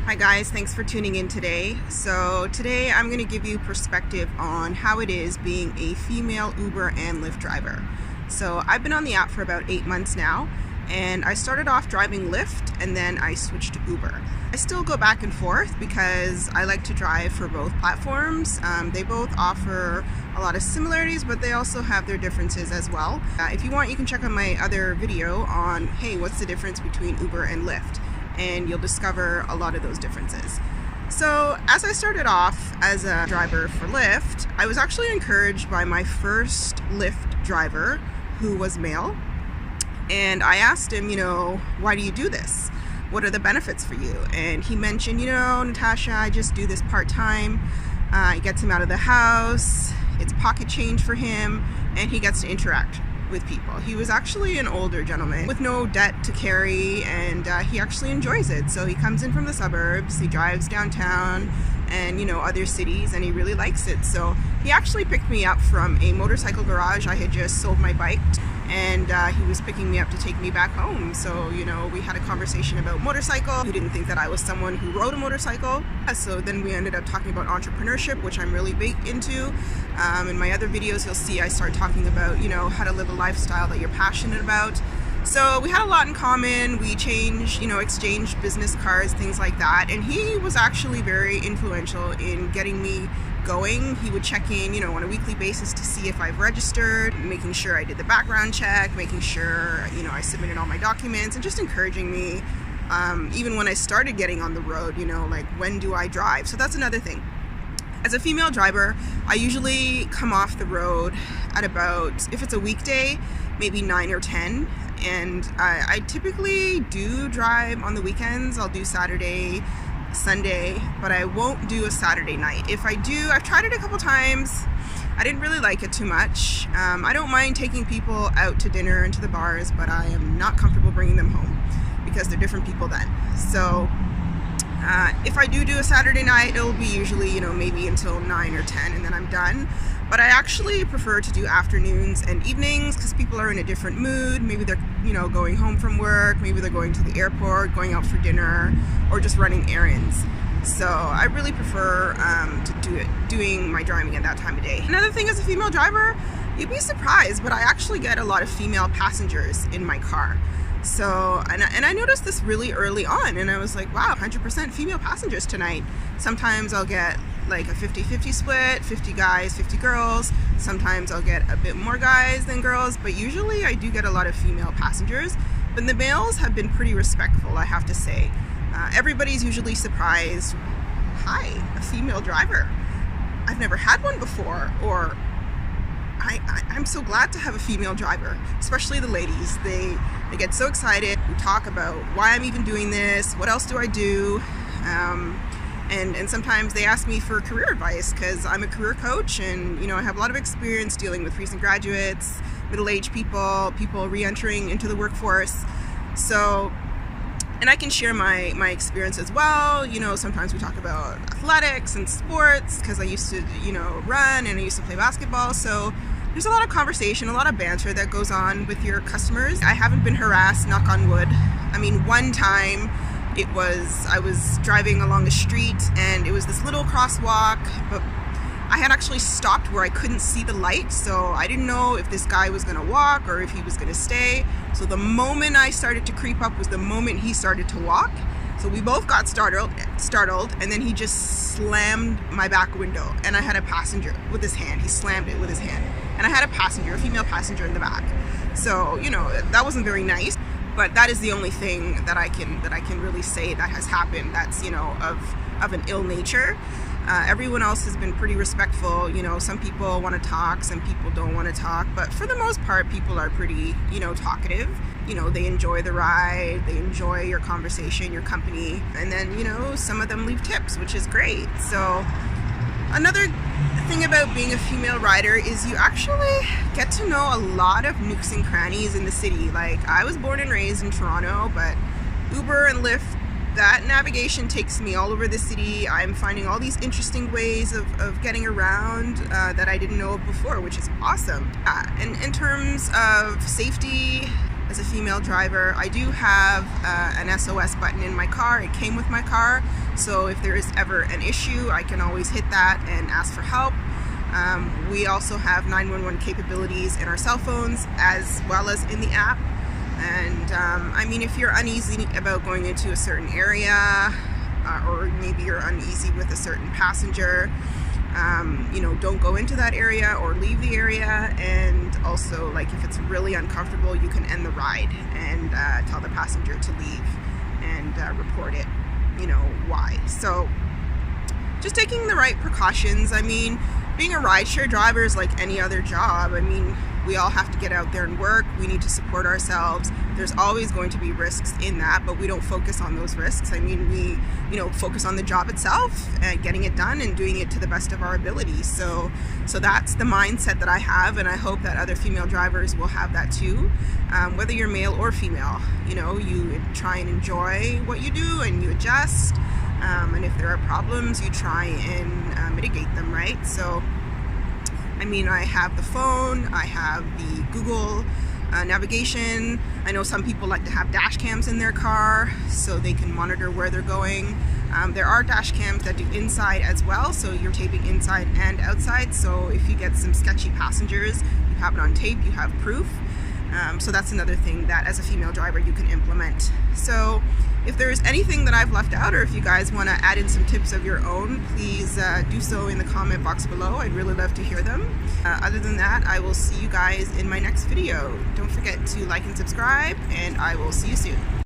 Hi guys, thanks for tuning in today. So today I'm going to give you perspective on how it is being a female Uber and Lyft driver. So I've been on the app for about 8 months now, and I started off driving Lyft and then I switched to Uber. I still go back and forth because I like to drive for both platforms. They both offer a lot of similarities, but they also have their differences as well. If you want, you can check out my other video on, hey, what's the difference between Uber and Lyft? And you'll discover a lot of those differences. So as I started off as a driver for Lyft, I was actually encouraged by my first Lyft driver who was male. And I asked him, why do you do this? What are the benefits for you? And he mentioned, Natasha, I just do this part-time. It gets him out of the house. It's pocket change for him, and he gets to interact with people. He was actually an older gentleman with no debt to carry, and he actually enjoys it. So he comes in from the suburbs, he drives downtown and other cities, and he really likes it. So he actually picked me up from a motorcycle garage. I had just sold my bike, and he was picking me up to take me back home. So we had a conversation about motorcycle. He didn't think that I was someone who rode a motorcycle. So then we ended up talking about entrepreneurship, which I'm really big into. In my other videos you'll see I start talking about how to live a lifestyle that you're passionate about. So we had a lot in common. We exchanged business cards, things like that. And he was actually very influential in getting me going. He would check in, on a weekly basis to see if I've registered, making sure I did the background check, making sure, I submitted all my documents, and just encouraging me, even when I started getting on the road, like, when do I drive? So that's another thing. As a female driver, I usually come off the road at about, if it's a weekday, maybe 9 or 10. And I typically do drive on the weekends. I'll do Saturday, Sunday, but I won't do a Saturday night. If I do, I've tried it a couple times. I didn't really like it too much. I don't mind taking people out to dinner and to the bars, but I am not comfortable bringing them home because they're different people then. So if I do a Saturday night, it'll be usually, maybe until 9 or 10, and then I'm done. But I actually prefer to do afternoons and evenings because people are in a different mood. Maybe they're, going home from work, maybe they're going to the airport, going out for dinner, or just running errands. So I really prefer doing my driving at that time of day. Another thing, as a female driver, you'd be surprised, but I actually get a lot of female passengers in my car. So, and I noticed this really early on, and I was like, wow, 100% female passengers tonight. Sometimes I'll get like a 50-50 split, 50 guys, 50 girls. Sometimes I'll get a bit more guys than girls, but usually I do get a lot of female passengers. But the males have been pretty respectful, I have to say. Everybody's usually surprised, hi, a female driver. I've never had one before, or I'm so glad to have a female driver, especially the ladies. They get so excited. We talk about why I'm even doing this, what else do I do, and sometimes they ask me for career advice because I'm a career coach, and I have a lot of experience dealing with recent graduates, middle-aged people re-entering into the workforce. So, and I can share my experience as well. Sometimes we talk about athletics and sports because I used to, run, and I used to play basketball. So there's a lot of conversation, a lot of banter that goes on with your customers. I haven't been harassed, knock on wood. I mean, one time I was driving along a street, and it was this little crosswalk, but I had actually stopped where I couldn't see the light, so I didn't know if this guy was gonna walk or if he was gonna stay. So the moment I started to creep up was the moment he started to walk. So we both got startled, and then he just slammed my back window, and I had a passenger with his hand. He slammed it with his hand, and I had a female passenger in the back. So that wasn't very nice, but that is the only thing that I can really say that has happened that's of an ill nature. Everyone else has been pretty respectful. Some people want to talk, some people don't want to talk, but for the most part, people are pretty, talkative. They enjoy the ride, they enjoy your conversation, your company, and then, some of them leave tips, which is great. So another thing about being a female rider is you actually get to know a lot of nooks and crannies in the city. Like, I was born and raised in Toronto, but Uber and Lyft, that navigation takes me all over the city. I'm finding all these interesting ways of getting around that I didn't know of before, which is awesome. And in terms of safety, as a female driver. I do have an SOS button in my car. It came with my car, so if there is ever an issue, I can always hit that and ask for help. We also have 911 capabilities in our cell phones as well as in the app. And I mean, if you're uneasy about going into a certain area, or maybe you're uneasy with a certain passenger, you know, don't go into that area or leave the area. And also, like, if it's really uncomfortable, you can end the ride and tell the passenger to leave and report it, you know, why. So just taking the right precautions. I mean, being a rideshare driver is like any other job. I mean, we all have to get out there and work. We need to support ourselves. There's always going to be risks in that, but we don't focus on those risks. I mean, we, you know, focus on the job itself and getting it done and doing it to the best of our ability. So that's the mindset that I have, and I hope that other female drivers will have that too. Whether you're male or female, you know, you try and enjoy what you do and you adjust. And if there are problems, you try and mitigate them, right? So, I mean, I have the phone, I have the Google navigation. I know some people like to have dash cams in their car so they can monitor where they're going. There are dash cams that do inside as well, so you're taping inside and outside. So if you get some sketchy passengers, you have it on tape, you have proof. So that's another thing that as a female driver you can implement. So if there's anything that I've left out, or if you guys want to add in some tips of your own, please do so in the comment box below. I'd really love to hear them. Other than that, I will see you guys in my next video. Don't forget to like and subscribe, and I will see you soon.